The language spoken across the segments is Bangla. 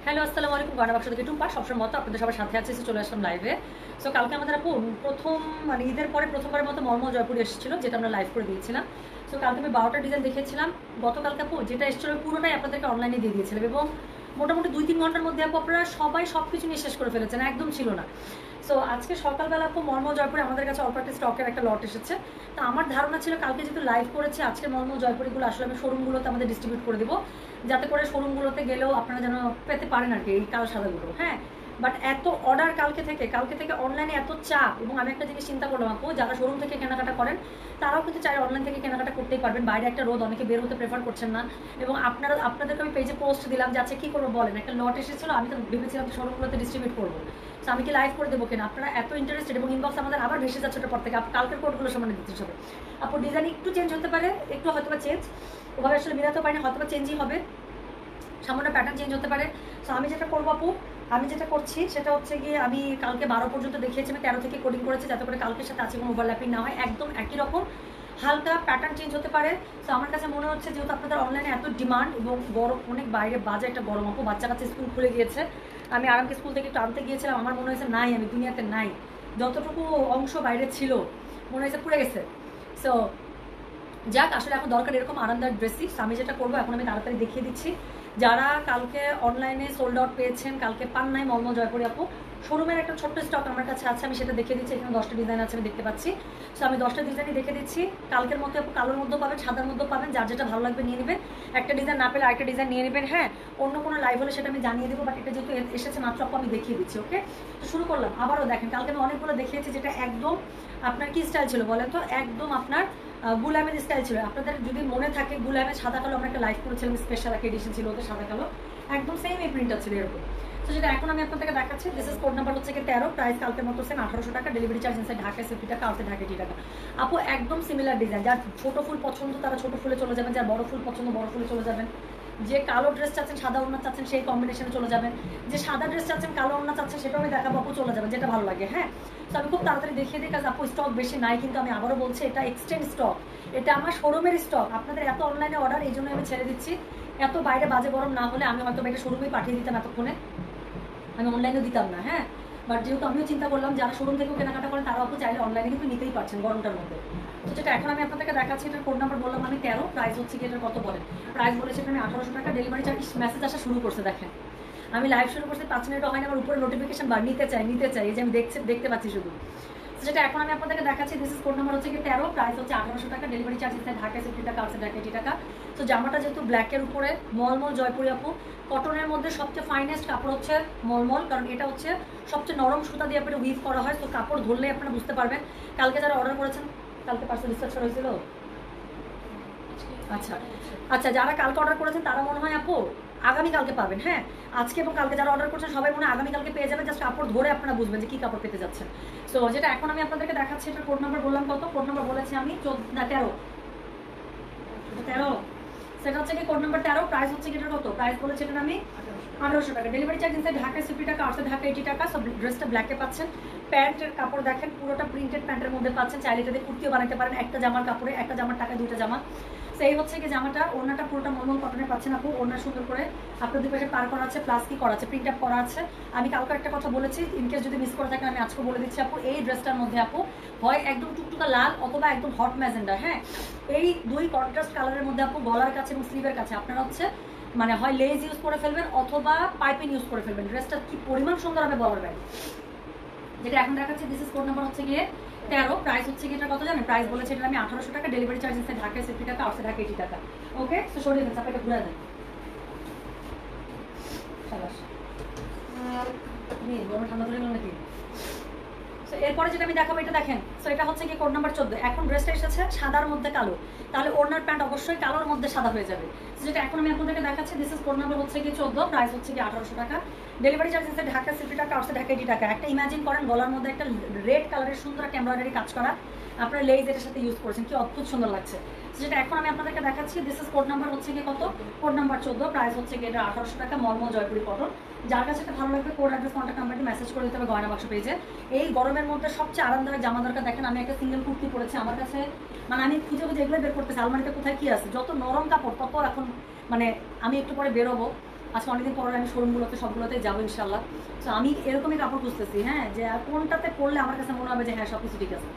হ্যালো, আসসালামু আলাইকুম। গয়না বাক্স থেকে টুম্পা সবসময় মতো আপনাদের সবার সাথে আছে, চলে আসলাম লাইভে। সো কালকে আমাদের আপু প্রথম মানে ঈদের পরে প্রথমবারের মতো মলমল জয়পুরে এসেছিল, যেটা আমরা লাইভ করে দিয়েছিলাম। সো কালকে আমি 12টা ডিজাইন দেখিয়েছিলাম। গতকালকে আপু যেটা এসেছিল পুরোটাই আপনাদেরকে অনলাইনে দিয়ে দিয়েছিলাম, এবং মোটামুটি 2-3 ঘন্টার মধ্যে আপু আপনারা সবাই সব কিছু নিয়ে শেষ করে ফেলেছেন, একদম ছিল না। সো আজকে সকালবেলা আপু মলমল জয়পুরে আমাদের কাছে অল্প একটা স্টকের একটা লট এসেছে। তো আমার ধারণা ছিল কালকে যেহেতু লাইভ করেছি, আজকে মলমল জয়পুরিগুলো আসলে আমি শোরুমগুলোতে আমাদের ডিস্ট্রিবিউট করে দেবো, যাতে করে শোরুমগুলোতে গেলেও আপনারা যেন পেতে পারেন আর কি এই কালো সাদাগুলো। হ্যাঁ, বাট এত অর্ডার কালকে থেকে অনলাইনে এত চাপ, এবং আমি একটা জিনিস চিন্তা করলাম আপু, যারা শোরুম থেকে কেনাকাটা করেন তারাও কিন্তু চাই অনলাইন থেকে কেনাকাটা করতেই পারবেন। বাইরে একটা রোদ, অনেকে বের হতে প্রেফার করছেন না। এবং আপনাদেরকে আমি পেজে পোস্ট দিলাম যে আচ্ছা কী করবো বলেন, একটা লট এসেছিলো, আমি তো ভেবেছিলাম শোরুমগুলোতে ডিস্ট্রিবিউট করবো। তো আমি কি লাইভ করে দেবো কিনা, আপনারা এত ইন্টারেস্টেড, এবং ইনবক্স আমাদের আবার ভেসে যাচ্ছে ওটার পর থেকে কালকের কোডগুলো সামনে দিতে হবে। আপু ডিজাইন একটু চেঞ্জ হতে পারে, একটু হয়তো বা চেঞ্জ ওভাবে আসলে মিলাতে পারি না, হয়তো বা চেঞ্জই হবে, সামান্য প্যাটার্ন চেঞ্জ হতে পারে। সো আমি যেটা করবো আপু, আমি যেটা করছি সেটা হচ্ছে গিয়ে আমি কালকে 12 পর্যন্ত দেখিয়েছি, আমি 13 থেকে কোডিং করেছি, যাতে করে কালকের সাথে আছে কোনো ওভারল্যাপিং না হয়, একদম একই রকম, হালকা প্যাটার্ন চেঞ্জ হতে পারে। সো আমার কাছে মনে হচ্ছে যেহেতু আপনাদের অনলাইনে এত ডিমান্ড, এবং গরম অনেক, বাইরে বাজে একটা গরম আপু, বাচ্চা কাছে স্কুল খুলে গিয়েছে, আমি আরামকে স্কুল থেকে একটু আনতে গিয়েছিলাম, আমার মনে হয়েছে নাই, আমি দুনিয়াতে নাই, যতটুকু অংশ বাইরে ছিল মনে হয়েছে পুড়ে গেছে। সো যাক, আসলে এখন দরকার এরকম আরামদায়ক ড্রেসই। আমি যেটা করবো এখন আমি তাড়াতাড়ি দেখিয়ে দিচ্ছি, যারা কালকে অনলাইনে সোল্ড আউট পেয়েছেন, কালকে পান নাই মলমল জয়পুরি আপু, শোরুমের একটা ছোট্ট স্টক আমার কাছে আছে, আমি সেটা দেখিয়ে দিচ্ছি। এখানে 10টা ডিজাইন আছে, আমি দেখতে পাচ্ছি। সো আমি 10টা ডিজাইনই দেখে দিচ্ছি। কালকের মধ্যে আপু কালোর মধ্যেও পাবেন, সাদার মধ্যেও পাবেন, যার যেটা ভালো লাগবে নিয়ে নেবেন। একটা ডিজাইন না পেলে আরেকটা ডিজাইন নিয়ে নেবেন। হ্যাঁ, অন্য কোনো লাইভ হলে সেটা আমি জানিয়ে দেবো, বাট এটা যেহেতু এসেছে মাত্র আপু আমি দেখিয়ে দিচ্ছি। ওকে, তো শুরু করলাম। আবারও দেখেন, কালকে আমি অনেকগুলো দেখিয়েছি, যেটা একদম আপনার কি স্টাইল ছিল বলেন তো, একদম আপনার গুলামের স্টাইল ছিল। আপনাদের যদি মনে থাকে গুলামের সাদা কালো আমরা একটা লাইভ করেছিলাম, স্পেশাল একটা এডিশন ছিল ওদের, সাদা কালো একদম সেম এই প্রিন্টটা ছিল এরকম। তো যেটা এখন আমি আপনাদেরকে দেখাচ্ছি, দিস ইজ কোড নাম্বার হচ্ছে কি 13, প্রাইস কালকের মতো সেম 1800 টাকা, ডেলিভারি চার্জ ইনসাইড ঢাকায় 50 টাকা, আউটসাইড ঢাকা 80 টাকা। আপু একদম সিমিলার ডিজাইন, যার ছোট ফুল পছন্দ তারা ছোট ফুলে চলে যাবেন, যার বড় ফুল পছন্দ বড় ফুলে চলে যাবেন, যে কালো ড্রেস চাচ্ছেন সাদা ওড়না চাচ্ছেন সেই কম্বিনেশনে চলে যাবেন, যে সাদা ড্রেস চাচ্ছেন কালো ওড়না চাচ্ছেন সেটাও আমি দেখাবো আপু, চলে যাবেন যেটা ভালো লাগে। হ্যাঁ, তো আমি খুব তাড়াতাড়ি দেখিয়ে দিই, কাজ আপু স্টক বেশি নাই, কিন্তু আমি আবারও বলছি এটা এক্সটেন্ড স্টক, এটা আমার শোরুমের স্টক। আপনাদের এত অনলাইনে অর্ডার, এই জন্য আমি ছেড়ে দিচ্ছি। এত বাইরে বাজে গরম না হলে আমি হয়তো এটা শোরুমেই পাঠিয়ে দিতাম এতক্ষণে, আমি অনলাইনে দিতাম না। হ্যাঁ, বাট যেহেতু আমিও চিন্তা করলাম যারা শোরুম থেকেও কেনাকাটা করেন তারাও আপু চাইলে অনলাইনে কিন্তু নিতেই পারছেন গরমটার মধ্যে। তো যেটা এখন আমি আপনাদেরকে দেখাচ্ছি, এটার কোড নাম্বার বললাম আমি 13, প্রাইস হচ্ছে কি এটার কত বলেন, প্রাইস বলেছে এখানে 1800 টাকা, ডেলিভারি চার্জ। মেসেজ আসা শুরু করছে দেখেন, আমি লাইভ শুরু করছি 5 মিনিটও হয়নি, আমার উপরে নোটিফিকেশন বার নিতে চাই, এই যে আমি দেখতে পাচ্ছি শুধু। যেটা এখন আমি আপনাদেরকে দেখাচ্ছি, দিস ইজ কোড নাম্বার হচ্ছে কি 13, প্রাইস হচ্ছে 1800 টাকা, ডেলিভারি চার্জ ইনসাইড ঢাকায় 50 টাকা, আউটসাইড ঢাকা 80 টাকা। তো জামাটা যেহেতু ব্ল্যাকের উপরে মলমল জয়পুরি আপু, কটনের মধ্যে সবচেয়ে ফাইনেস্ট কাপড় হচ্ছে মলমল, কারণ এটা হচ্ছে সবচেয়ে নরম সুতা দিয়ে আপনার উইভ করা হয়। তো কাপড় ধরলে আপনারা বুঝতে পারবেন। কালকে যারা অর্ডার করেছেন, কালকে পার্সেল ডিসপ্যাচ হয়েছিল, আচ্ছা আচ্ছা, যারা কালকে অর্ডার করেছেন তারা মনে হয় আপু আগামীকালকে পাবেন। হ্যাঁ, আজকে এবং কালকে যারা অর্ডার করছেন সবাই মনে হয় আগামীকালকে পেয়ে যাবেন, জাস্ট কাপড় ধরে আপনারা বুঝবেন যে কী কাপড় পেতে যাচ্ছেন। সো যেটা এখন আমি আপনাদেরকে দেখাচ্ছি, এটার কোড নাম্বার বললাম কত, কোড নাম্বার বলেছি আমি 13, সেটা হচ্ছে কি কোড নাম্বার 13, প্রাইস হচ্ছে কি এটার কত, প্রাইস বলেছি এটা আমি 1800 টাকা, ডেলিভারি চার্জ ইনসাইড ঢাকায় 50 টাকা, আউটসাইড ঢাকা 80 টাকা। সব ড্রেসটা ব্ল্যাকে পাচ্ছেন, প্যান্টের কাপড় দেখেন পুরোটা প্রিন্টেড প্যান্টের মধ্যে পাচ্ছেন, চাইলে এটাতে কুর্তিও বানাতে পারেন, একটা জামার কাপড়ে, একটা জামার টাকা 2টা জামা। সেই হচ্ছে কি জামাটা, ওড়নাটা পুরোটা মলমল কটনে পাচ্ছেন আপু, ওড়না সুন্দর করে আপনার দুই পাশে পার করা আছে, প্লাস কি করা আছে, প্রিন্ট আপ করা আছে। আমি কালকে একটা কথা বলেছি, ইনকেস যদি মিস করে থাকেন আমি আজকে বলে দিচ্ছি আপু, এই ড্রেসটার মধ্যে আপু হয় একদম টুকটুকা লাল অথবা একদম হট ম্যাজেন্ডা। হ্যাঁ, এই দুই কন্ট্রাস্ট কালারের মধ্যে আপু গলার কাছে এবং স্লিভের কাছে আপনারা হচ্ছে মানে হয় লেজ ইউজ করে ফেলবেন অথবা পাইপিং ইউজ করে ফেলবেন। ড্রেসটা কি পরিমাণ সুন্দর হবে বলার বাইরে। যেটা এখন দেখাচ্ছি, দিস ইজ কোড নাম্বার হচ্ছে গিয়ে 13, প্রাইস হচ্ছে কি এটা কত জানেন, প্রাইস বলেছে এটা আমি 1800 টাকা, ডেলিভারি চার্জ ইনসাইড ঢাকায় 50 টাকা, আউটসাইড ঢাকা 80 টাকা। ওকে, তো সরিয়ে দেন, এটা ঘুরে দেন, সাবাস গরম ঠান্ডা ধরে গেল নাকি। এরপরে যেটা আমি দেখাবো এটা দেখেন, সো এটা হচ্ছে কি কোড নাম্বার 14। এখন ড্রেসটা এসেছে সাদার মধ্যে কালো, তাহলে ওড়নার প্যান্ট অবশ্যই কালোর মধ্যে সাদা হয়ে যাবে। যেটা এখন আমি আপনাদেরকে দেখাচ্ছি, দিস ইজ কোড নাম্বার হচ্ছে কি 14, প্রাইস হচ্ছে কি 1800 টাকা, ডেলিভারি চার্জ ইনসাইড ঢাকা 50 টাকা, আউটসাইড ঢাকা 80 টাকা। একটা ইমাজিন করেন গলার মধ্যে একটা রেড কালারের সুন্দর একটা এমব্রয়ডারি কাজ করা, আপনারা লেজ এর সাথে ইউজ করেছেন, কি অদ্ভুত সুন্দর লাগছে। যেটা এখন আমি আপনাদেরকে দেখাচ্ছি, দিস ইজ কোড নাম্বার হচ্ছে কি কত, কোড নাম্বার 14, প্রাইস হচ্ছে কি এটা 1800 টাকা, মলমল জয়পুরি কটন। যার কাছে একটা ভালো লাগবে কোড অ্যাড্রেস কন্ট্যাক্ট নাম্বারটি মেসেজ করে দিতে হবে গয়না বাক্স পেজে। এই গরমের মধ্যে সবচেয়ে আরামদায়ক জামা দরকার। দেখেন আমি একটা সিঙ্গেল কুর্তি পরেছি, আমার কাছে মানে আমি খুঁজে এগুলো বের করতেছি আলমারিতে কোথায় কি আছে, যত নরম কাপড় তত এখন মানে আমি একটু পরে বেরোবো, আজকে অনেকদিন পরে আমি শোরুমগুলোতে সবগুলোতে যাবো ইনশাল্লাহ। তো আমি এরকমই কাপড় খুঁজতেছি, হ্যাঁ, যে কোনটাতে পরলে আমার কাছে মনে হবে যে হ্যাঁ সব কিছু ঠিক আছে।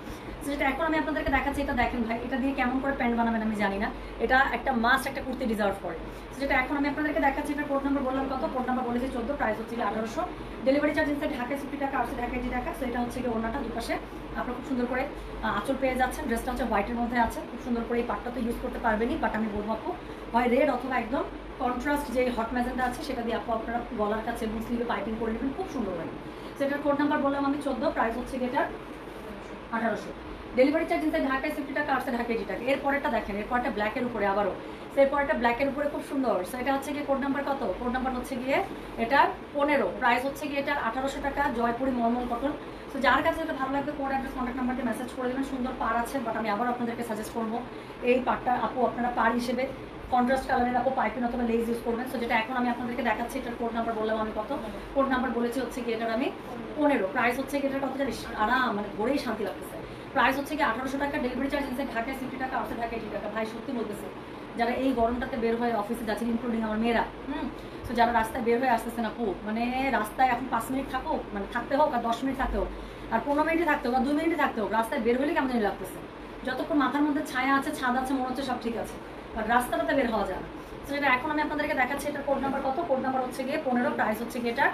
যেটা এখন আমি আপনাদেরকে দেখাচ্ছি, এটা দেখেন ভাই, এটা দিয়ে কেমন করে প্যান্ট বানাবেন আমি জানি না, এটা একটা মাস্ট একটা কুর্তি ডিজার্ভ করে। যেটা এখন আমি আপনাদেরকে দেখাচ্ছি, এটা কোড নাম্বার বললাম কত, কোড নাম্বার বলেছি 14, প্রাইস হচ্ছে 1800, ডেলিভারি চার্জ ইনসাইড ঢাকায় 50 টাকা, আউটসাইড ঢাকায় 80 টাকা। সো এটা হচ্ছে কি ওনাটা দুপাশে আপনারা খুব সুন্দর করে আঁচল পেয়ে যাচ্ছেন। ড্রেসটা হচ্ছে হোয়াইটের মধ্যে আছে, খুব সুন্দর করে এই পাটটা তো ইউজ করতে পারবেনই, বাট আমি বলবো আপু হয় রেড অথবা একদম কন্ট্রাস্ট যে হট ম্যাজেন্টা আছে সেটা দিয়ে আপু আপনারা গলার কাছে এবং স্লিভে পাইপিং করে নেবেন, খুব সুন্দর লাগে। সেটার কোড নাম্বার বললাম আমি 14, প্রাইস হচ্ছে এটা 1800, ডেলিভারি চার্জ ইনসাইড ঢাকায় 50 টাকা, আউটসাইড ঢাকায় 80 টাকা। এরপরেটা দেখেন, এরপরটা ব্ল্যাকের উপরে আবারও, এরপরটা ব্ল্যাকের উপরে খুব সুন্দর। সো এটা হচ্ছে গিয়ে কোড নাম্বার কত, কোড নাম্বার হচ্ছে গিয়ে এটা 15, প্রাইস হচ্ছে গিয়ে এটা 1800 টাকা, জয়পুরি মলমল কটন। তো যার কাছে এটা ভালো লাগবে কোড অ্যাড্রেস কন্ট্যাক্ট নাম্বারটি মেসেজ করে দেবেন। সুন্দর পার আছে, বাট আমি আবার আপনাদেরকে সাজেস্ট করবো এই পারটা আপু আপনারা পার হিসেবে কন্ট্রাস্ট কালারের আপু পাইপিং অথবা লেস ইউজ করবেন। সো যেটা এখন আমি আপনাদেরকে দেখাচ্ছি, এটার কোড নাম্বার বললাম আমি কত, কোড নাম্বার বলেছি হচ্ছে কি এটার আমি 15, প্রাইস হচ্ছে কি এটার কত জানিস, আরাম মানে ধরেই শান্তি লাগতেছে। প্রাইস হচ্ছে কি 1800 টাকা, ডেলিভারি চার্জ ইনসাইড ঢাকায় 50 টাকা, আউটসাইড ঢাকায় 80 টাকা। ভাই সত্যি বলতেছে, যারা এই গরমটাতে বের হয়ে অফিসে যাচ্ছেন, ইনক্লুডিং আমার মেয়েরা, তো যারা রাস্তায় বের হয়ে আসতেছে না আপু, মানে রাস্তায় এখন 5 মিনিট থাকো, মানে থাকতে হোক আর 10 মিনিট থাকতে হোক আর 15 মিনিটে থাকতে হোক আর 2 মিনিটে থাকতে হোক, রাস্তায় বের হলে কেমন লাগতেছে। যতক্ষণ মাথার মধ্যে ছায়া আছে, ছাদ আছে, মনে হচ্ছে সব ঠিক আছে, আর রাস্তাটাতে বের হওয়া যায় না। যেটা এখন আমি আপনাদেরকে দেখাচ্ছি, এটার কোড নাম্বার কত, কোড নাম্বার হচ্ছে গিয়ে 15, প্রাইস হচ্ছে গিয়ে এটা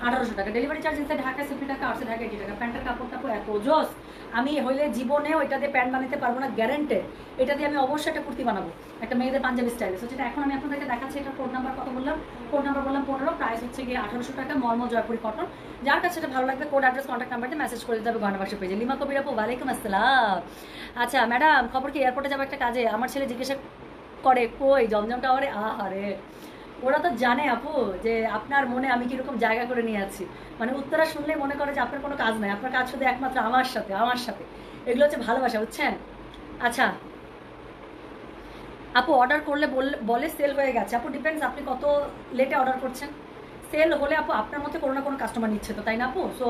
1800 টাকা, ডেলিভারি চার্জ ইনসাইড ঢাকায় 50 টাকা, আউটসাইড ঢাকায় 80 টাকা। প্যান্টের কাপড়টা এত জোস, আমি হইলে জীবনেও এটা দিয়ে প্যান্ট বানাতে পারবো না, গ্যারেন্টেড। এটা দিয়ে আমি অবশ্যই একটা কুর্তি বানাবো, একটা মেয়েদের পাঞ্জাবি স্টাইলে। যেটা এখন আমি আপনাদেরকে দেখাচ্ছি, এটার কোড নাম্বার কত বললাম, কোড নাম্বার বললাম 15, প্রাইস হচ্ছে গিয়ে 1800 টাকা, মলমল জয়পুরি কটন। যার কাছে এটা ভালো লাগবে কোড অ্যাড্রেস কন্ট্যাক্ট নাম্বারটি মেসেজ করে দিতে হবে গয়না বাক্স পেজে। লিমা কবির আপু, ওয়ালাইকুম আসসালাম। আচ্ছা ম্যাডাম, খবর কি, এয়ারপোর্টে যাবো একটা কাজে, আমার ছেলে জিজ্ঞাসা করে কই জমজম টাওয়ারে। আহারে, ওরা তো জানে আপু যে আপনার মনে আমি কিরকম জায়গা করে নিয়ে আছি, মানে উত্তরা শুনলে মনে করে যে আপনার কোনো কাজ নাই, আপনার কাজ শুধু একমাত্র আমার সাথে, আমার সাথে। এগুলো হচ্ছে ভালোবাসা, বুঝছেন। আচ্ছা আপু, অর্ডার করলে বলে সেল হয়ে গেছে। আপু ডিপেন্ডস আপনি কত লেটে অর্ডার করছেন। সেল হলে আপু আপনার মধ্যে কোনো না কোনো কাস্টমার নিচ্ছে তো, তাই না আপু। সো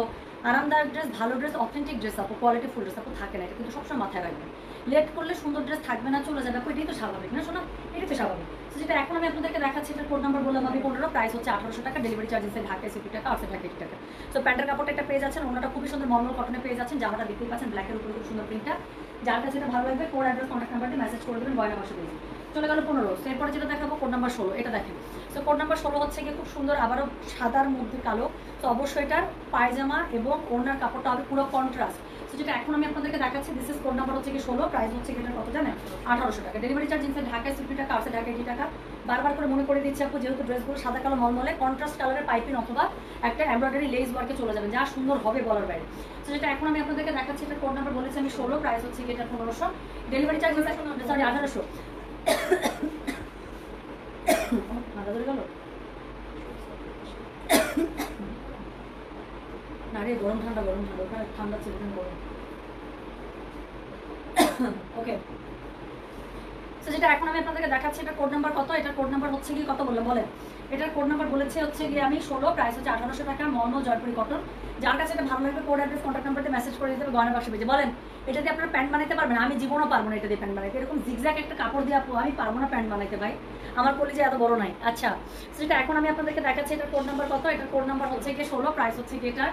আরামদায়ক ড্রেস, ভালো ড্রেস, অথেন্টিক ড্রেস আপু, কোয়ালিটি ফুল ড্রেস আপু থাকে না, এটা কিন্তু সবসময় মাথায় রাখবেন। লেট করলে সুন্দর ড্রেস থাকবে না, চলে যাবে আপু, এটাই তো স্বাভাবিক না শোনা, এটাই তো স্বাভাবিক। যেটা এখন আমি আপনাদেরকে দেখাচ্ছি, এটার কোড নাম্বার বললাম আমি 15, প্রাইস হচ্ছে 1800 টাকা, ডেলিভারি চার্জ ইনসাইড ঢাকায় 50 টাকা, আউটসাইড ঢাকায় 80 টাকা। সো প্যান্টের কাপড়টা একটা পেয়ে যাচ্ছেন, ওনাটা খুবই সুন্দর মলমল কটনে পেয়ে যাচ্ছেন, জামাটা দেখতেই পাচ্ছেন ব্ল্যাকের উপরে খুব সুন্দর প্রিন্টটা। যার কাছে এটা ভালো লাগবে কোড অ্যাড্রেস কন্ট্যাক্ট নাম্বারটি মেসেজ করে দেবেন গয়না বাক্স পেজে। চলে গেল 15। এরপরে যেটা দেখাবো কোড নাম্বার 16, এটা দেখেন। সো কোড নাম্বার 16 হচ্ছে গিয়ে খুব সুন্দর, আবারও সাদার মধ্যে কালো। তো অবশ্যই এটার পায়জামা এবং ওড়নার কাপড়টা হবে পুরো কন্ট্রাস্ট। তো যেটা এখন আমি আপনাদেরকে দেখাচ্ছি, দিস ইজ কোড নাম্বার হচ্ছে কি 16, প্রাইস হচ্ছে কি এটা কত জানেন, 1800 টাকা, ডেলিভারি চার্জ ইনসাইড ঢাকায় 50 টাকা, আউটসাইড ঢাকায় 80 টাকা। বারবার করে মনে করে দিচ্ছি আপু, যেহেতু ড্রেসগুলো সাদা কালো মলমলে, কন্ট্রাস্ট কালারের পাইপিং অথবা একটা এমব্রয়ডারি লেস ওয়ার্কে চলে যাবেন, যা সুন্দর হবে বলার বাইরে। তো যেটা এখন আমি আপনাদেরকে দেখাচ্ছি, এটা কোড নাম্বার বলেছি আমি 16, প্রাইস হচ্ছে কি এটা 1500, ডেলিভারি চার্জ সরি 1800। মাথা ধরে গেল না রে, গরম ঠান্ডা গরম ঠান্ডা, ওখানে ঠান্ডা ছিল, ওখানে গরম। ওকে, তো যেটা এখন আমি আপনাদেরকে দেখাচ্ছি, এটা কোড নাম্বার কত, এটার কোড নাম্বার হচ্ছে কি কত বললাম বলেন। এটার কোড নাম্বার বলেছে হচ্ছে গিয়ে আমি 16, প্রাইস হচ্ছে 1800 টাকা, মলমল জয়পুরি কটন। যার কাছে এটা ভালো লাগবে কোড অ্যাড্রেস কন্ট্যাক্ট নাম্বারতে মেসেজ করে দিতে হবে গয়না বাক্স পেজে। বলেন এটা দিয়ে আপনারা প্যান্ট বানাতে পারবেন? আমি জীবনও পারবো না এটা দিয়ে প্যান্ট বানাইতে, এরকম জিগজ্যাগ একটা কাপড় দিয়ে আপু আমি পারবো না প্যান্ট বানাইতে ভাই, আমার কলেজে এত বড় নাই। আচ্ছা, যেটা এখন আমি আপনাদেরকে দেখাচ্ছি, এটার কোড নাম্বার কত, এটার কোড নাম্বার হচ্ছে গিয়ে 16, প্রাইস হচ্ছে কি এটা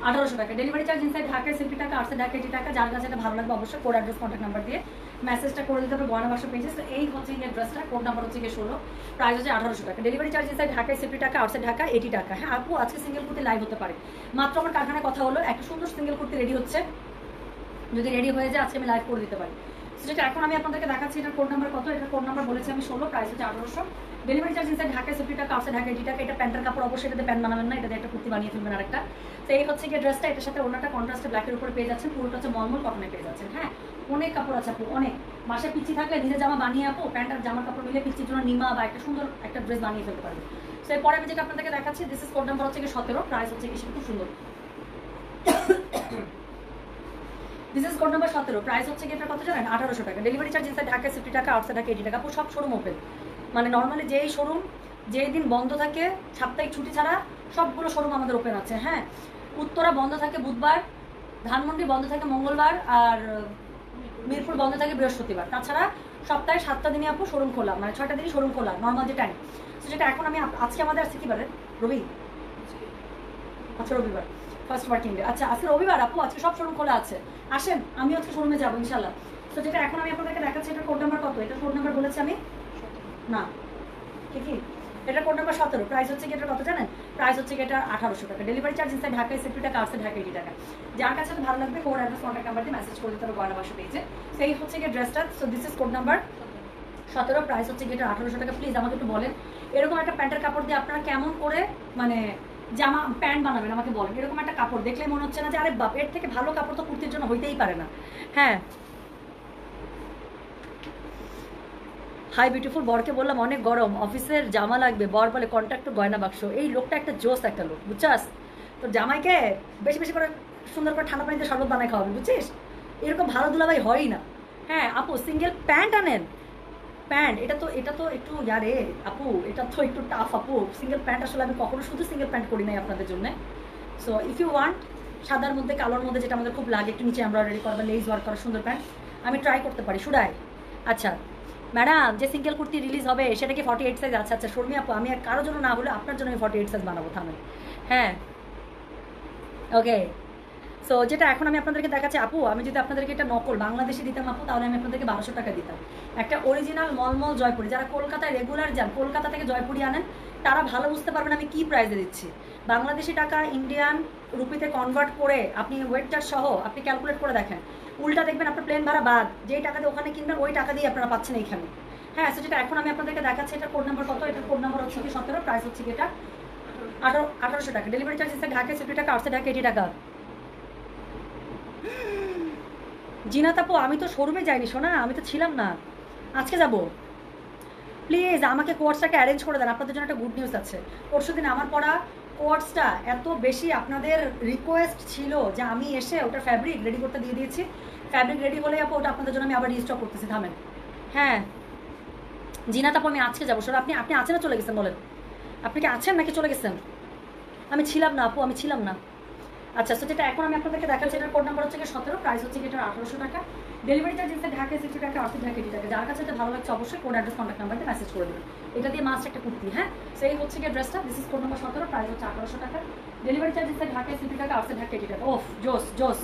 1800 টাকা, ডেলিভারি চার্জ ইনসাইড ঢাকায় 50 টাকা, আউটসাইড ঢাকায় 80 টাকা। যার কাছে এটা ভালো লাগবে অবশ্যই কোড অ্যাড্রেস কন্ট্যাক্ট নাম্বার দিয়ে মেসেজটা করে দিতে হবে গয়না বাক্স পেজে। তো এই হচ্ছে গিয়ে ড্রেসটা, কোড নাম্বার হচ্ছে গিয়ে 16, প্রাইস হচ্ছে 1800 টাকা, ডেলিভারি চার্জ ইনসাইড ঢাকায় 50 টাকা, আউটসাইড ঢাকা 80 টাকা। হ্যাঁ আপু, আজকে সিঙ্গেল কুর্তি লাইভ হতে পারে, মাত্র আমার কারখানায় কথা হলো, একটা সুন্দর সিঙ্গেল কুর্তি রেডি হচ্ছে, যদি রেডি হয়ে যায় আজকে আমি লাইভ করে দিতে পারি। যেটা এখন আমি আপনাদেরকে দেখাচ্ছি, এটার কোড নাম্বার কত, এটার কোড নাম্বার বলেছি আমি 16, প্রাইস হচ্ছে 1800, ডেলিভারি চার্জ ইনসাইড ঢাকায় 50 টাকা, আউটসাইড ঢাকায় 80 টাকা। এটা প্যান্টের কাপড়, অবশ্যই এটাতে প্যান্ট বানাবেন না, এটাতে একটা কুর্তি বানিয়ে ফেলবেন আরেকটা। তো এই হচ্ছে গিয়ে ড্রেসটা, এটার সাথে ওনাটা কন্ট্রাস্টে ব্ল্যাকের উপরে পেয়ে যাচ্ছেন, পুরোটা হচ্ছে মলমল কটনে পেয়ে যাচ্ছেন। হ্যাঁ, অনেক কাপড় আছে আপু, অনেক। মাসে পিচ্ছি থাকলে নিজের জামা বানিয়ে আপু, প্যান্ট আর জামার কাপড় মিলে পিচ্ছির জন্য নিমা বা একটা সুন্দর একটা ড্রেস বানিয়ে ফেলতে পারবে। তো এরপরে আমি যেটা আপনাদেরকে দেখাচ্ছি, দিস ইজ কোড নাম্বার হচ্ছে কি 17, প্রাইস হচ্ছে কি খুব সুন্দর, this is code number 17, price হচ্ছে কি এটা কত জানেন, 1800 টাকা, ডেলিভারি চার্জ ইনসাইড ঢাকায় 50 টাকা, আউটসাইড ঢাকায় 80 টাকা। আপু সব শোরুম ওপেন, মানে নর্মালি যেই শোরুম যেই দিন বন্ধ থাকে, সাপ্তাহিক ছুটি ছাড়া সবগুলো শোরুম আমাদের ওপেন আছে। হ্যাঁ, উত্তরা বন্ধ থাকে বুধবার, ধানমন্ডি বন্ধ থাকে মঙ্গলবার, আর মিরপুর বন্ধ থাকে বৃহস্পতিবার। তাছাড়া সপ্তাহে 7টা দিনে আপু শোরুম খোলা, মানে 6টা দিনই শোরুম খোলা নর্মাল যে টাইম। তো যেটা এখন আমি আজকে আমাদের আসছে কি বারে, রবি, আচ্ছা রবিবার, ফার্স্ট ওয়ার্কিং ডে। আচ্ছা আজকে রবিবার আপু, আজকে সব শোরুম খোলা আছে, আসেন আমি আজকে শোরুমে যাবো ইনশাল্লাহ। তো যেটা এখন আমি আপনাদেরকে দেখাচ্ছি, এটার কোড নাম্বার কত, এটার কোড নাম্বার বলেছি আমি না ঠিক কি, এটার কোড নাম্বার 17। প্রাইস হচ্ছে কি এটার কত জানেন, প্রাইস হচ্ছে কি এটা 1800 টাকা। ডেলিভারি চার্জ ইনসাইড ঢাকায় 60 টাকা, আউটসাইড ঢাকা 80 টাকা। যার কাছে ভালো লাগবে কোড অ্যাড্রেস কন্ট্যাক্ট নাম্বার দিয়ে মেসেজ করে দিতে হবে গয়না বাসা পেজে। সেই হচ্ছে কি ড্রেসটা। So this is code number 17, price হচ্ছে কি এটা 1800 টাকা। প্লিজ আমাকে একটু বলেন এরকম একটা প্যান্টের কাপড় দিয়ে আপনারা কেমন করে মানে জামা প্যান্ট বানাবেন আমাকে বলেন। এরকম একটা কাপড় দেখলে মনে হচ্ছে না যে আরে বাপ, এর থেকে ভালো কাপড় তো কুর্তির জন্য হইতেই পারে না। হ্যাঁ হাই বিউটিফুল, বরকে বললাম অনেক গরম, অফিসের জামা লাগবে, বর বলে কন্ট্রাক্টর গয়না বাক্স। এই লোকটা একটা জোস একটা লোক, বুঝছাস? তো জামাইকে বেশি বেশি করে সুন্দর করে ঠান্ডা পানিতে শরবত বানায় খাওয়াবে, বুঝছিস? এরকম ভালো দুলাভাই হয়ই না। হ্যাঁ আপু সিঙ্গেল প্যান্ট আনেন, প্যান্ট এটা তো একটু ইয়ারে আপু, এটা তো একটু টাফ আপু। সিঙ্গেল প্যান্ট আসলে আমি কখনো শুধু সিঙ্গেল প্যান্ট করি নাই আপনাদের জন্য। সো ইফ ইউ ওয়ান্ট সাদার মধ্যে কালোর মধ্যে যেটা আমাদের খুব লাগে একটু নিচে এমব্রয়ডারি করা বা লেস ওয়ার্ক করা সুন্দর প্যান্ট আমি ট্রাই করতে পারি, শুডাই? আচ্ছা ম্যাডাম যে সিঙ্গেল কুর্তি রিলিজ হবে সেটা কি 48 সাইজ? আচ্ছা আচ্ছা শর্মি আপু, আমি আর কারোর জন্য না হলে আপনার জন্য আমি 48 সাইজ বানাবো, থামেন। হ্যাঁ ওকে। সো যেটা এখন আমি আপনাদেরকে দেখাচ্ছি আপু, আমি যদি আপনাদেরকে এটা নকল বাংলাদেশে দিতাম আপু, তাহলে আমি আপনাদেরকে 1200 টাকা দিতাম। একটা অরিজিনাল মলমল জয়পুরি, যারা কলকাতায় রেগুলার যান, কলকাতা থেকে জয়পুরি আনেন, তারা ভালো বুঝতে পারবেন আমি কি প্রাইসে দিচ্ছি। বাংলাদেশি টাকা ইন্ডিয়ান রুপিতে কনভার্ট করে আপনি ওয়েট চার্জ সহ আপনি ক্যালকুলেট করে দেখেন, উল্টা দেখবেন আপনার প্লেন ভাড়া বাদ, যেই টাকা দিয়ে ওখানে কিনবেন ওই টাকা দিয়ে আপনারা পাচ্ছেন এইখানে। হ্যাঁ সো যেটা এখন আমি আপনাদেরকে দেখাচ্ছি, এটা কোড নাম্বার কত, এটার কোড নাম্বার হচ্ছে কি 17, প্রাইস হচ্ছে কি এটা 1800 টাকা। ডেলিভারি চার্জ ইসে ঢাকায় 60 টাকা, আউটসাইড ঢাকা 80 টাকা। জিনাত আপু আমি তো শোরুমে যাইনি শোনা, আমি তো ছিলাম না, আজকে যাব। প্লিজ আমাকে কোর্সটাকে অ্যারেঞ্জ করে দেন, আপনাদের জন্য একটা গুড নিউজ আছে। পরশু দিন আমার পড়া কোর্সটা এত বেশি আপনাদের রিকোয়েস্ট ছিল যে আমি এসে ওটা ফ্যাব্রিক রেডি করতে দিয়ে দিয়েছি। ফ্যাব্রিক রেডি হলে আপু ওটা আপনাদের জন্য আমি আবার রিস্টক করতেছি, থামেন। হ্যাঁ জিনাত আপু আমি আজকে যাবো। আপনি আপনি আছেন না চলে গেছেন বলেন, আপনি কি আছেন নাকি চলে গেছেন? আমি ছিলাম না আপু, আমি ছিলাম না। আচ্ছা সো যেটা এখন আমি আপনাদেরকে দেখাচ্ছি, এটার কোড নাম্বার হচ্ছে 17, প্রাইস হচ্ছে এটা 1800 টাকা। ডেলিভারি চার্জ ইনসাইড ঢাকায় 60 টাকা, আউটসাইড ঢাকা 80 টাকা। যার কাছে এটা ভালো লাগছে অবশ্যই কোড অ্যাড্রেস কন্ট্যাক্ট নাম্বার দিয়ে মেসেজ করে দেবেন। এটা দিয়ে মাস্ট একটা কুর্তি। হ্যাঁ সেই হচ্ছে গিয়ে ড্রেসটা, this is code number 17, price হচ্ছে 1800 টাকা। ডেলিভারি চার্জ ইনসাইড ঢাকায় 60 টাকা, আউটসাইড ঢাকা 80 টাকা। ওফ জোস জোস।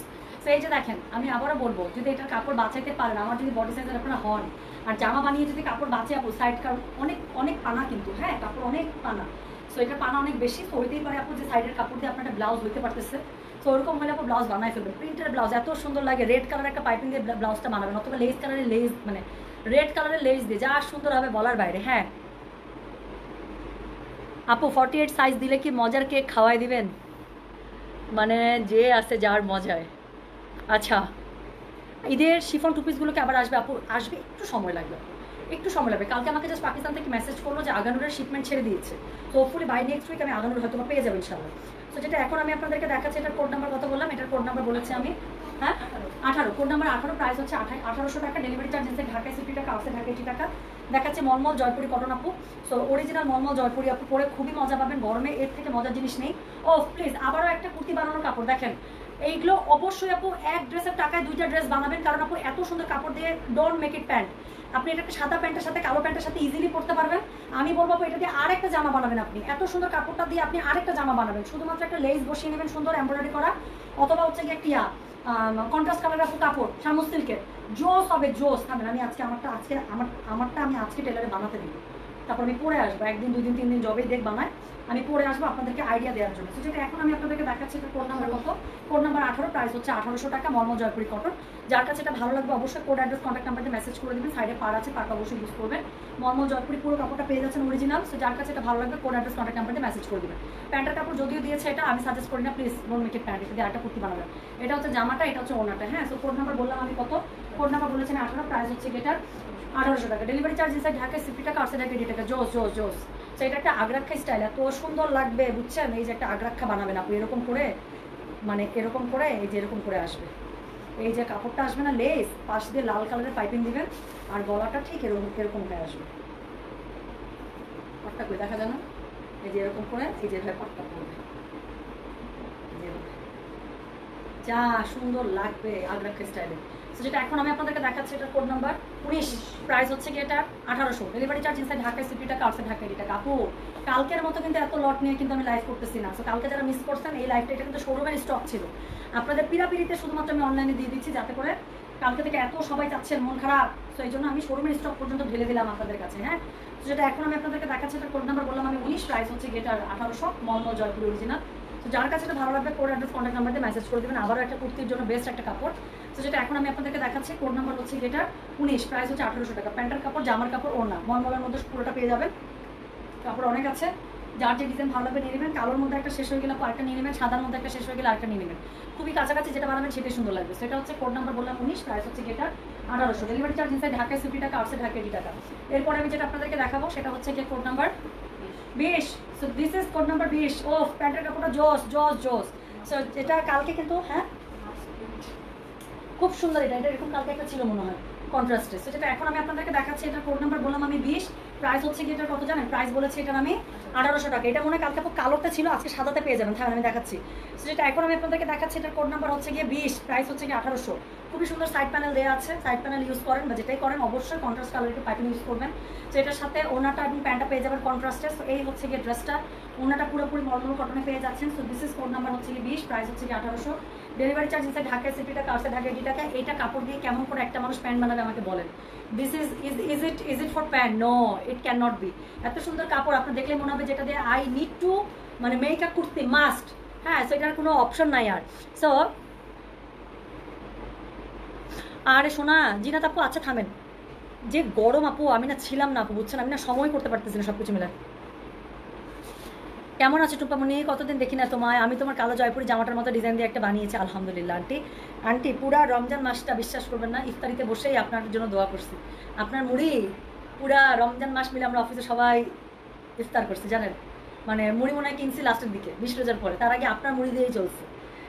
সেই যে দেখেন আমি আবারও বলবো, যদি এটার কাপড় বাঁচাইতে পারেন, আমার যদি বডি সাইজের আপনারা হন আর জামা বানিয়ে যদি কাপড় বাঁচে আপু, সাইড কারণ অনেক অনেক পানা কিন্তু, হ্যাঁ কাপড় অনেক পানা। সো এটার পানা অনেক বেশি, তো হইতেই পারে আপু যে সাইডের কাপড় দিয়ে আপনার একটা ব্লাউজ হইতে পারতেছে। তো ওরকম হলে আপু ব্লাউজ বানাই ফেলবেন, প্রিন্টের ব্লাউজ এত সুন্দর লাগে। রেড কালার একটা পাইপিং দিয়ে ব্লাউজটা বানাবেন, অথবা লেস কালারের লেস, মানে রেড কালারের লেস দিয়ে যা সুন্দর হবে বলার বাইরে। হ্যাঁ আপু 48 সাইজ দিলে কি মজার কেক খাওয়াই দিবেন? মানে যে আছে যার মজায়। আচ্ছা ঈদের শিফন টু পিসগুলোকে আবার আসবে আপু, আসবে একটু সময় লাগবে, একটু সময় লাগবে। কালকে আমাকে জাস্ট পাকিস্তান থেকে মেসেজ করলো যে আগানুরের শিপমেন্ট ছেড়ে দিয়েছে, তো হোপফুলি বাই নেক্সট উইক আমি আগানুর হয়তো পেয়ে যাবো ইনশাল্লাহ। তো যেটা এখন আমি আপনাদেরকে দেখাচ্ছি, এটার কোড নাম্বার কত বললাম, এটার কোড নাম্বার বলেছি আমি হ্যাঁ 18, কোড নাম্বার 18, প্রাইস হচ্ছে 1800 টাকা। ডেলিভারি চার্জ ইনসাইড ঢাকায় 60 টাকা, আউটসাইড ঢাকা 80 টাকা। দেখাচ্ছে মলমল জয়পুরি কটন আপু। সো অরিজিনাল মলমল জয়পুরি আপু পরে খুবই মজা পাবেন, গরমে এর থেকে মজার জিনিস নেই। ও প্লিজ আবারও একটা কুর্তি বানানোর কাপড় দেখেন, এইগুলো অবশ্যই আপু এক ড্রেসের টাকায় 2টা ড্রেস বানাবেন, কারণ আপু এত সুন্দর কাপড় দিয়ে ডোন্ট মেক ইট প্যান্ট। আপনি এটা একটা সাদা প্যান্টের সাথে কালো প্যান্টের সাথে ইজিলি পরতে পারবেন। আমি বলবো আপু এটা দিয়ে আরেকটা জামা বানাবেন, আপনি এত সুন্দর কাপড়টা দিয়ে আপনি আরেকটা জামা বানাবেন, শুধুমাত্র একটা লেস বসিয়ে নেবেন সুন্দর এমব্রয়ডারি করা, অথবা হচ্ছে গিয়ে একটা কন্ট্রাস্ট কালারের আপু কাপড় শামুস সিল্কের, জোস হবে জোস। থামেন আমি আজকে আমারটা আমি আজকে টেলারে বানাতে দিব, তারপর আমি পরে আসবো, 1 দিন 2 দিন 3 দিন জবেই দেখ বানায় আমি পরে আসবো আপনাদেরকে আইডিয়া দেওয়ার জন্য। যেটা এখন আমি আপনাদেরকে দেখাচ্ছি, এটা কোড নাম্বার কত, কোড নাম্বার 18, প্রাইস হচ্ছে 1800 টাকা। মলমল জয়পুরি কটন, যার কাছে এটা ভালো লাগবে অবশ্যই কোড অ্যাড্রেস কন্ট্যাক্ট নাম্বার দিয়ে মেসেজ করে দেবেন। সাইডে পার আছে, পারটা অবশ্যই ইউজ করবেন। মলমল জয়পুরি পুরো কাপড়টা পেয়ে যাচ্ছেন অরিজিনাল। সো যার কাছে এটা ভালো লাগবে কোড অ্যাড্রেস কন্ট্যাক্ট নাম্বার দিয়ে মেসেজ করে দেবেন। প্যান্টের কাপড় যদিও দিয়েছে এটা, আমি সাজেস্ট করি না please don't make it pant, এটা দিয়ে একটা কুর্তি বানাবেন। এটা হচ্ছে জামাটা, এটা হচ্ছে ওনাটা। হ্যাঁ সো কোড নাম্বার বললাম আমি কত, কোড নাম্বার বলেছেন 18, প্রাইস হচ্ছে এটার 1800 টাকা। ডেলিভারি চার্জ ইনসাইড ঢাকায় 60 টাকা, আউটসাইড ঢাকা 80 টাকা। জোস জোস জোস। তো এটা একটা আগ্রাক্ষা স্টাইল, এত সুন্দর লাগবে বুঝছেন। এই যে একটা আগ্রাক্ষা বানাবেন আপনি এরকম করে, মানে এরকম করে, এই যে এরকম করে আসবে, এই যে কাপড়টা আসবে না লেস, পাশ দিয়ে লাল কালারের পাইপিং দিবেন, আর গলাটা ঠিক এরকম এরকম হয়ে আসবে। পাটটা করে দেখা যায় না, এই যে এরকম করে, এই যে পাটটা পড়বে, যা সুন্দর লাগবে আগ্রাক্ষী স্টাইলে। সো যেটা এখন আমি আপনাদেরকে দেখাচ্ছি, এটার কোড নাম্বার 19, প্রাইস হচ্ছে কি এটা 1800, ডেলিভারি চার্জ ইনসাইড ঢাকায় 60 টাকা, আউটসাইড ঢাকা 80 টাকা। আপু কালকের মতো কিন্তু এত লট নিয়ে কিন্তু আমি লাইভ করতেছি না। সো কালকে যারা মিস করছেন এই লাইভটা, এটা কিন্তু শোরুমের স্টক ছিল, আপনাদের পিড়াপিড়িতে শুধুমাত্র আমি অনলাইনে দিয়ে দিচ্ছি, যাতে করে কালকে থেকে এত সবাই চাচ্ছেন, মন খারাপ, সো এই জন্য আমি শোরুমের স্টক পর্যন্ত ঢেলে দিলাম আপনাদের কাছে। হ্যাঁ, যেটা এখন আমি আপনাদেরকে দেখাচ্ছি, এটার কোড নাম্বার বললাম আমি 19, প্রাইস হচ্ছে কি এটার 1800, মলমল জয়পুরি অরিজিনাল। তো যার কাছে এটা ভালো লাগবে কোড অ্যাড্রেস কন্ট্যাক্ট নাম্বার দিয়ে মেসেজ করে দেবেন। আবারও একটা কুর্তির জন্য বেস্ট একটা কাপড়। তো যেটা এখন আমি আপনাদেরকে দেখাচ্ছি, কোড নাম্বার হচ্ছে এটা 19, প্রাইস হচ্ছে 1800 টাকা। প্যান্টের কাপড়, জামার কাপড়, ওড়না, মলমলের মধ্যে পুরোটা পেয়ে যাবেন। কাপড় অনেক আছে, যার যে ডিজাইন ভালো লাগবে নিয়ে নেবেন। কালোর মধ্যে একটা শেষ হয়ে গেলে আরেকটা নিয়ে নেবেন, সাদার মধ্যে একটা শেষ হয়ে গেলে আরেকটা নিয়ে নেবেন। খুবই কাছাকাছি যেটা বানাবেন সেটাই সুন্দর লাগবে। সেটা হচ্ছে কোড নাম্বার বললাম 19, প্রাইস হচ্ছে এটা 1800, ডেলিভারি চার্জ ইনসাইড ঢাকায় 60 টাকা, আউটসাইড ঢাকা 80 টাকা। এরপরে আমি যেটা আপনাদেরকে দেখাবো সেটা হচ্ছে code number 20। So this is code number 20। ও প্যান্টের কাপড়টা জোস জোস জোস। সো এটা কালকে কিন্তু, হ্যাঁ খুব সুন্দর, এটা এরকম কালকে একটা ছিল মনে হয় কন্ট্রাস্টে। সো যেটা এখন আমি আপনাদেরকে দেখাচ্ছি, এটার কোড নাম্বার বললাম আমি 20, প্রাইস হচ্ছে কি এটার কত জানেন? প্রাইস বলেছি এটার আমি 1800 টাকা। এটা মনে হয় কালকে কালোতে ছিল, আজকে সাদাতে পেয়ে যাবেন। থাকেন আমি দেখাচ্ছি। সো যেটা এখন আমি আপনাদেরকে দেখাচ্ছি, এটার কোড নাম্বার হচ্ছে গিয়ে 20, প্রাইস হচ্ছে কি 1800। খুবই সুন্দর সাইড প্যানেল দেওয়া আছে, সাইড প্যানেল ইউজ করেন বা যেটাই করেন অবশ্যই কন্ট্রাস্ট কালারের পাইপিং ইউজ করবেন। তো এটার সাথে ওনাটা এবং প্যান্টটা পেয়ে যাবেন কন্ট্রাস্টে। সো এই হচ্ছে গিয়ে ড্রেসটা, ওনাটা পুরোপুরি মলমল কটনে পেয়ে যাচ্ছেন। So this is code number হচ্ছে কি 20, প্রাইস হচ্ছে কি 1800, ডেলিভারি চার্জ ইনসাইড ঢাকায় 60 টাকা, আউটসাইড ঢাকা 80 টাকা। এইটা কাপড় দিয়ে কেমন করে একটা মানুষ প্যান্ট বানাবে আমাকে বলেন? This is it for pant? No, it can not be. এত সুন্দর কাপড় আপনার দেখলে মনে হবে যেটা দিয়ে আই নিড টু মানে মেক আ কুর্তি মাস্ট। হ্যাঁ, সো এটার কোনো অপশন নাই আর। সো আরে শোনা জিনাত আপু, আচ্ছা থামেন, যে গরম আপু, আমি না ছিলাম না আপু, বুঝছেন, আমি না সময় করতে পারতেছি না সব কিছু মিলে। কেমন আছে টুম্পামণি? কতদিন দেখি না তোমায়। আমি তোমার কালো জয়পুরি জামাটার মতো ডিজাইন দিয়ে একটা বানিয়েছি, আলহামদুলিল্লাহ। আন্টি পুরা রমজান মাসটা বিশ্বাস করবেন না, ইফতারিতে বসেই আপনার জন্য দোয়া করছি। আপনার মুড়ি পুরা রমজান মাস মিলে আমরা অফিসে সবাই ইফতার করছি জানেন। মানে মুড়ি মনে হয় কিনছি লাস্টের দিকে 20 রোজার পরে, তার আগে আপনার মুড়ি দিয়েই চলছে।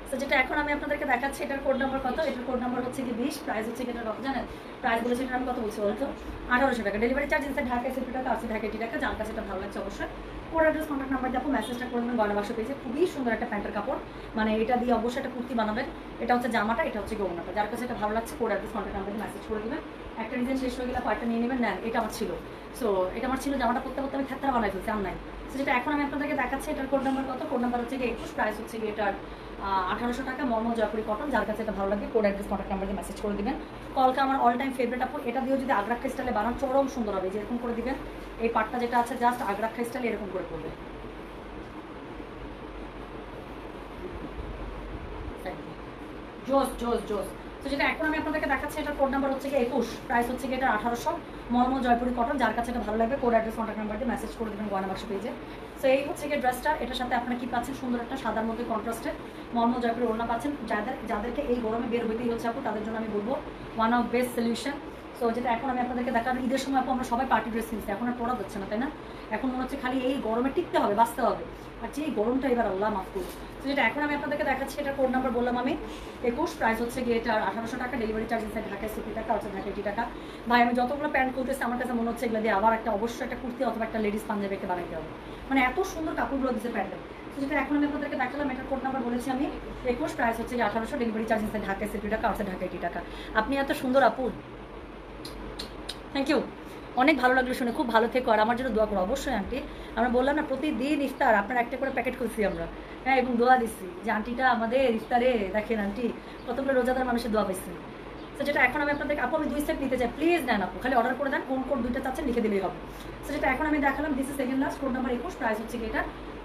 তো যেটা এখন আমি আপনাদেরকে দেখাচ্ছি, এটার কোড নাম্বার কত? এটার কোড নাম্বার হচ্ছে কি 20, প্রাইস হচ্ছে এটার কত জানেন? প্রাইস বলেছে এটা আমি কত বলছি বলতো? 1800 টাকা। ডেলিভারি চার্জ ইনসাইড ঢাকায় 60 টাকা, আউটসাইড ঢাকা 80 টাকা। যার কাছে এটা ভালো লাগছে অবশ্যই কোড অ্যাড্রেস কন্ট্যাক্ট নাম্বার দিয়ে আপু মেসেজটা করে দেবেন। গয়না বাক্স পেয়েছে খুবই সুন্দর একটা প্যান্টের কাপড়, মানে এটা দিয়ে অবশ্যই একটা কুর্তি বানাবেন। এটা হচ্ছে জামাটা, এটা হচ্ছে গৌনাটা। যার কাছে এটা ভালো লাগছে কোড অ্যাড্রেস কন্ট্যাক্ট নাম্বার দিয়ে মেসেজ করে দেবেন। একটা ডিজাইন শেষ হয়ে গেলে কয়েকটা নিয়ে নেবেন। নেন, এটা আমার ছিল। সো এটা আমার ছিল, জামাটা পরতে পরতে আমি ক্ষেত্রে বানাই ফেলছি, আর নাই। সো যেটা এখন আমি আপনাদেরকে দেখাচ্ছি, এটার কোড নাম্বার কত? কোড নাম্বার হচ্ছে 21, প্রাইস হচ্ছে এটার 1800 টাকা, মর্মল জয়পুরি কটন। যার কাছে এটা ভালো লাগে কোড অ্যাড্রেস কন্ট্যাক্ট নাম্বার দিয়ে মেসেজ করে দিবেন। কলকা আমার অল টাইম ফেভারিট আপু, এটা দিয়েও যদি আগ্রাক্ষা স্টাইলে বানান চরম সুন্দর হবে। যেরকম করে দিবেন এই পাটটা যেটা আছে জাস্ট আগ্রাক্ষা স্টাইলে এরকম করে করবে। জোস জোস জোস। তো যেটা এখন আমি আপনাদেরকে দেখাচ্ছি, এটার কোড নাম্বার হচ্ছে 21, প্রাইস হচ্ছে এটা 1800, মলমল জয়পুরি কটন। যার কাছে এটা ভালো লাগবে কোড অ্যাড্রেস কন্ট্যাক্ট নাম্বার দিয়ে মেসেজ করে দেবেন গয়না বাক্স পেজে। সো এই হচ্ছে ড্রেসটা, এটার সাথে আপনারা কি পাচ্ছেন? সুন্দর একটা সাদার মধ্যে কন্ট্রাস্টে মলমল জয়পুরি ওড়না পাচ্ছেন। যাদেরকে এই গরমে বের হইতেই হচ্ছে আপু, তাদের জন্য আমি বলবো one of best solution. So যেটা এখন আমি আপনাদেরকে দেখাবো, ঈদের সময় আপু আমরা সবাই পার্টি ড্রেস কিনছি, এখন আর পরা যাচ্ছে না তাই না? এখন মনে হচ্ছে খালি এই গরমে টিকতে হবে, বাঁচতে হবে। আর যে এই গরমটা এবার আল্লাহ মাফ করুন। তো যেটা এখন আমি আপনাদেরকে দেখাচ্ছি, এটার কোড নাম্বার বললাম আমি 21, প্রাইস হচ্ছে এটার 1800 টাকা, ডেলিভারি চার্জ ইনসাইড ঢাকায় 60 টাকা, আউটসাইড ঢাকা 80 টাকা। ভাই আমি যতগুলো প্যান্ট খুলতেছি আমার কাছে মনে হচ্ছে এগুলো দিয়ে আবার একটা অবশ্যই একটা কুর্তি অথবা একটা লেডিস পাঞ্জাবি একটা বানাইতে হবে, মানে এত সুন্দর কাপড়গুলো দিচ্ছে প্যান্টে। তো যেটা এখন আমি আপনাদেরকে দেখালাম, এটার কোড নাম্বার বলেছি আমি 21, প্রাইস হচ্ছে 1800, ডেলিভারি চার্জ ইনসাইড ঢাকায় 60 টাকা, আউটসাইড ঢাকা 80 টাকা। আপনি এত সুন্দর আপু, থ্যাংক ইউ, অনেক ভালো লাগলো শুনে, খুব ভালো থেকো আর আমার জন্য দোয়া করো অবশ্যই আন্টি। আমরা বললাম না প্রতিদিন ইফতার আপনার একটা করে প্যাকেট খুলছি আমরা, হ্যাঁ, এবং দোয়া দিচ্ছি যে আন্টিটা আমাদের ইফতারে দেখেন আন্টি কতগুলো রোজাদার মানুষের দোয়া পাইছি। তো যেটা এখন আমি আপনাদের আপু আমি 2 সেট নিতে চাই, প্লিজ নেন আপু, খালি অর্ডার করে দেন, কোন কোড 2টা চাচ্ছেন লিখে দিলেই হবে। তো যেটা এখন আমি দেখালাম, this is second last code number 21, price হচ্ছে এটা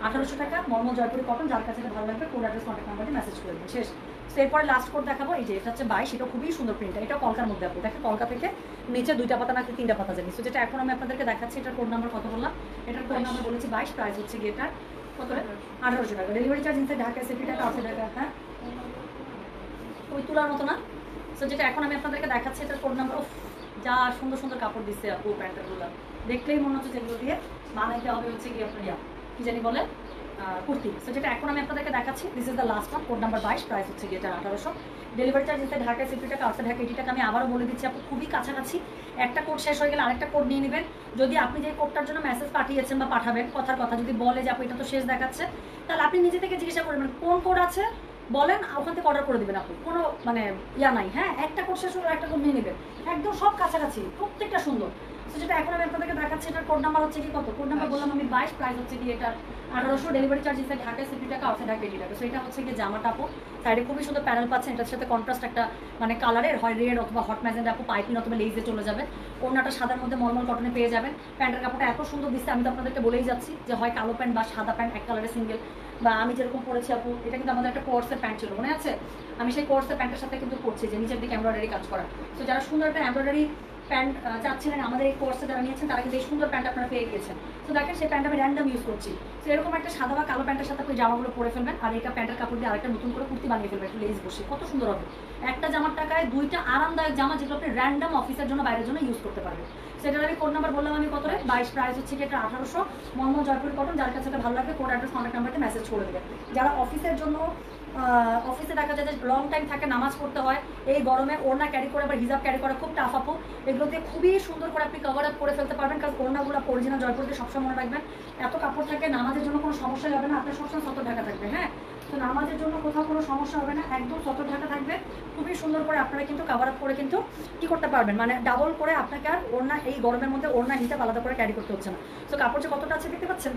1800 টাকা, মর্মল জয়পুরি কটন। যার কাছে এটা ভালো লাগবে কোড অ্যাড্রেস কন্ট্যাক্ট নাম্বারে মেসেজ করে দেবেন, শেষ। তো এরপরে লাস্ট কোড দেখাবো, এই যে এটা হচ্ছে 22, এটা খুবই সুন্দর প্রিন্ট, এটা কলকার মধ্যে আপু দেখেন, কলকা থেকে নিচে 2টা পাতা নাকি 3টা পাতা জানি। তো যেটা এখন আমি আপনাদেরকে দেখাচ্ছি, এটার কোড নাম্বার কত বললাম? এটার কোড নাম্বার বলেছি 22, প্রাইস হচ্ছে এটা কত? 1800 টাকা, ডেলিভারি চার্জ ইনসাইড ঢাকা 60 টাকা, 80 টাকা। হ্যাঁ, ওই তোলার মতো না। সো যেটা এখন আমি আপনাদেরকে দেখাচ্ছি, এটার কোড নাম্বার, যা সুন্দর সুন্দর কাপড় দিচ্ছে আপু, প্যান্টারগুলো দেখলেই মনে হচ্ছে যেগুলো দিয়ে বানাইতে হবে হচ্ছে কি আপনার কি জানি বলে কুর্তি। সো যেটা এখন আমি আপনাদেরকে দেখাচ্ছি, this is the last one, code number 22, price হচ্ছে এটা 1800, ডেলিভারি চার্জ ইনসাইড ঢাকায় 60 টাকা, আউটসাইড ঢাকা 80 টাকা। আমি আবারও বলে দিচ্ছি আপু, খুবই কাছাকাছি, একটা কোড শেষ হয়ে গেলে আরেকটা কোড নিয়ে নেবেন। যদি আপনি যে কোডটার জন্য মেসেজ পাঠিয়েছেন বা পাঠাবেন, কথার কথা যদি বলে যে আপু এটা তো শেষ দেখাচ্ছে, তাহলে আপনি নিজে থেকে জিজ্ঞাসা করবেন কোন কোড আছে, বলেন, ওখান থেকে অর্ডার করে দেবেন আপনি, কোনো মানে ইয়া নাই। হ্যাঁ, একটা কোর্স শেষ হলো একটা করে নিয়ে নেবেন, একদম সব কাছাকাছি, প্রত্যেকটা সুন্দর। তো যেটা এখন আমি আপনাদেরকে দেখাচ্ছি, এটার কোড নাম্বার হচ্ছে কি কত, কোড নাম্বার বললাম আমি 22, প্রাইস হচ্ছে কি এটা 1800, ডেলিভারি চার্জ হিসেবে ঢাকায় 60 টাকা, আউটসাইড ঢাকা 80 টাকা। সো এটা হচ্ছে কি জামাটা আপু, সাইডে খুবই সুন্দর প্যানেল পাচ্ছেন, এটার সাথে কন্ট্রাস্ট একটা মানে কালারের হয় রেড অথবা হট ম্যাজেন্ডা আপু, পাইপিং অথবা লেজে চলে যাবে। ওড়নাটা সাদার মধ্যে মলমল কটনে পেয়ে যাবেন। প্যান্টের কাপড়টা এত সুন্দর দিচ্ছে, আমি তো আপনাদেরকে বলেই যাচ্ছি যে হয় কালো প্যান্ট বা সাদা প্যান্ট, এক কালারের সিঙ্গেল, বা আমি যেরকম পরেছি আপু, এটা কিন্তু আমাদের একটা কোর্সের প্যান্ট ছিল, মনে আছে? আমি সেই কোর্সের প্যান্টের সাথে কিন্তু পরছি, যে নিচের দিকে এমব্রয়ডারি কাজ করা। তো যারা সুন্দর একটা এমব্রয়ডারি প্যান্ট চাচ্ছিলেন আমাদের এই কোর্সে যারা নিয়েছেন, তারা কিন্তু এই সুন্দর প্যান্ট আপনারা পেয়ে গিয়েছেন। তো দেখেন সেই প্যান্ট আমি র্যান্ডম ইউজ করছি। তো এরকম একটা সাদা বা কালো প্যান্টের সাথে আপনি জামাগুলো পরে ফেলবেন, আর এটা প্যান্টের কাপড় দিয়ে আরেকটা নতুন করে কুর্তি বানিয়ে ফেলবেন, একটু লেজ বসে, কত সুন্দর হবে। একটা জামার টাকায় দুইটা আরামদায়ক জামা, যেগুলো আপনি র্যান্ডম অফিসের জন্য, বাইরের জন্য ইউজ করতে পারবেন। সেটার আমি কোড নাম্বার বললাম আমি কত রে, 22, প্রাইস হচ্ছে কি এটা 1800, মলমল জয়পুরি কটন। যার কাছে ভালো লাগবে কোড অ্যাড্রেস কন্ট্যাক্ট নাম্বারতে মেসেজ করে দেবেন। যারা অফিসের জন্য, অফিসে দেখা যায় যে লং টাইম থাকে, নামাজ পড়তে হয়, এই গরমে ওড়না ক্যারি করে আবার হিজাব ক্যারি করা খুব টাফ আপু, এগুলো দিয়ে খুবই সুন্দর করে আপনি কভার আপ করে ফেলতে পারবেন। কারণ ওড়নাগুলো অরিজিনাল জয়পুর দিয়ে সবসময় মনে রাখবেন এত কাপড় থাকে, নামাজের জন্য কোনো সমস্যাই হবে না, আপনার সবসময় সতর ঢাকা থাকবে। হ্যাঁ, তো নামাজের জন্য কোথাও কোনো সমস্যা হবে না, একদম সতর ঢাকা থাকবে, খুবই সুন্দর করে আপনারা কিন্তু কভার আপ করে কিন্তু কি করতে পারবেন, মানে ডাবল করে আপনাকে আর ওড়না এই গরমের মধ্যে ওড়না হিজাব আলাদা করে ক্যারি করতে হচ্ছে না। তো কাপড় যে কতটা আছে দেখতে পাচ্ছেন।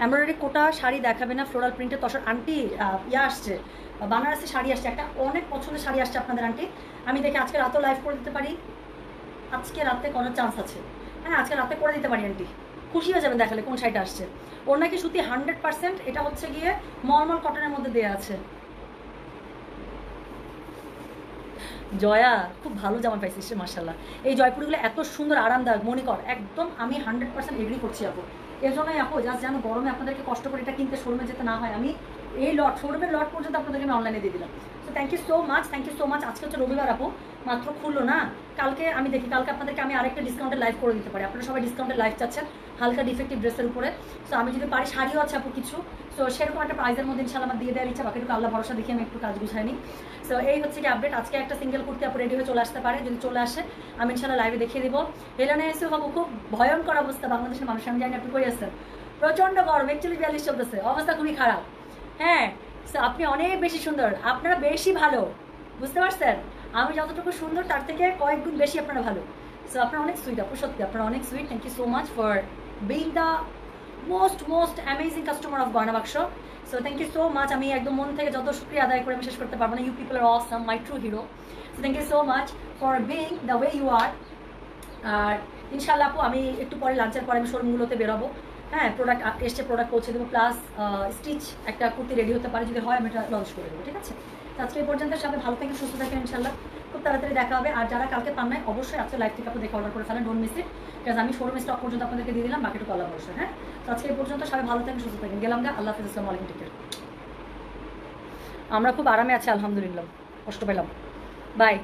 এমব্রয়ডারি কোটা শাড়ি দেখাবে না, ফ্লোরাল প্রিন্টের তসর আন্টি ইয়া আসছে, বানারসি শাড়ি আসছে, একটা অনেক পছন্দের শাড়ি আসছে আপনাদের আন্টি। আমি দেখি আজকে রাতেও লাইভ করে দিতে পারি, আজকে রাতে করার চান্স আছে। হ্যাঁ, আজকে রাতে করে দিতে পারি আন্টি, খুশি হয়ে যাবেন দেখালে কোন শাড়িটা আসছে। ওর নাকি সুতি 100%, এটা হচ্ছে গিয়ে মলমল কটনের মধ্যে দেওয়া আছে। জয়া খুব ভালো জামা পাইছিস রে, মার্শাল্লাহ। এই জয়পুরগুলো এত সুন্দর আরামদায়ক, মনিকর একদম, আমি 100% এগ্রি করছি আপু। এর জন্যই আপু জাস্ট যেন গরমে আপনাদেরকে কষ্ট করে এটা কিনতে শোরুমে যেতে না হয়, আমি এই লট, শোরুমের লট পর্যন্ত আপনাদেরকে আমি অনলাইনে দিয়ে দিলাম। তো thank you so much, thank you so much. আজকে হচ্ছে রবিবার আপু, মাত্র খুললো না, কালকে আমি দেখি, কালকে আপনাদেরকে আমি আরেকটা ডিসকাউন্টের লাইভ করে দিতে পারি। আপনারা সবাই ডিসকাউন্টের লাইভ চাচ্ছেন হালকা ডিফেক্টিভ ড্রেসের উপরে। সো আমি যদি পারি, শাড়িও আছে আপু কিছু, সো সেরকম একটা প্রাইজের মধ্যে ইনশাল্লাহ আমার দিয়ে দেওয়ার ইচ্ছা, বাকিটুকু আল্লাহ ভরসা দেখি আমি একটু কাজ গুছাইনি। সো এই হচ্ছে কি আপডেট। আজকে একটা সিঙ্গেল কুর্তি আপু রেডি হয়ে চলে আসতে পারে, যদি চলে আসে আমি ইনশাল্লাহ লাইভে দেখিয়ে দিব। হেলানে এসে হবো, খুব ভয়ঙ্কর অবস্থা বাংলাদেশের মানুষ, আমি জানি আপনি কই আসছেন, প্রচন্ড গরম, 41-42 চলতেছে, অবস্থা খুবই খারাপ। হ্যাঁ, আপনি অনেক বেশি সুন্দর, আপনারা বেশি ভালো, বুঝতে পারছেন? আমি যতটুকু সুন্দর তার থেকে কয়েক গুণ বেশি আপনারা ভালো। সো আপনারা অনেক সুইট আপু, সত্যি আপনারা অনেক sweet. Thank you so much for being the most amazing customer of Goyna Baksho. So thank you so much. আমি একদম মন থেকে যত শুক্রিয়া আদায় করে আমি শেষ করতে পারবো না। You people are awesome, my true hero. So thank you so much for being the way you are. আর ইনশাল্লাহ আপু আমি একটু পরে লাঞ্চের পরে আমি শোরুমগুলোতে বেরোবো। হ্যাঁ, প্রোডাক্ট এসছে, প্রোডাক্ট পৌঁছে দেবো, প্লাস স্টিচ একটা কুর্তি রেডি হতে পারে, যদি হয় আমি এটা লঞ্চ করে দেবো, ঠিক আছে? তো আজকে এই পর্যন্ত, সবাই ভালো থাকেন, সুস্থ থাকেন, ইনশাল্লাহ খুব তাড়াতাড়ি দেখা হবে। আর যারা কালকে পান নাই, অবশ্যই আজকে লাইভ থেকে আপনি দেখে অর্ডার করে ফেলেন, ডোন্ট মিস ইট, বিকজ আমি শোরুম স্টক পর্যন্ত আপনাদেরকে দিয়ে দিলাম, বাকিটুকু আল্লাহ ভরসা। হ্যাঁ, তো আজকে এই পর্যন্ত, সবাই ভালো থাকেন, সুস্থ থাকেন, গেলাম গা, আল্লাহ হাফিজ, আসসালামু আলাইকুম, টেক কেয়ার। আমরা খুব আরামে আছি আলহামদুলিল্লাহ, কষ্ট পেলাম, বাই।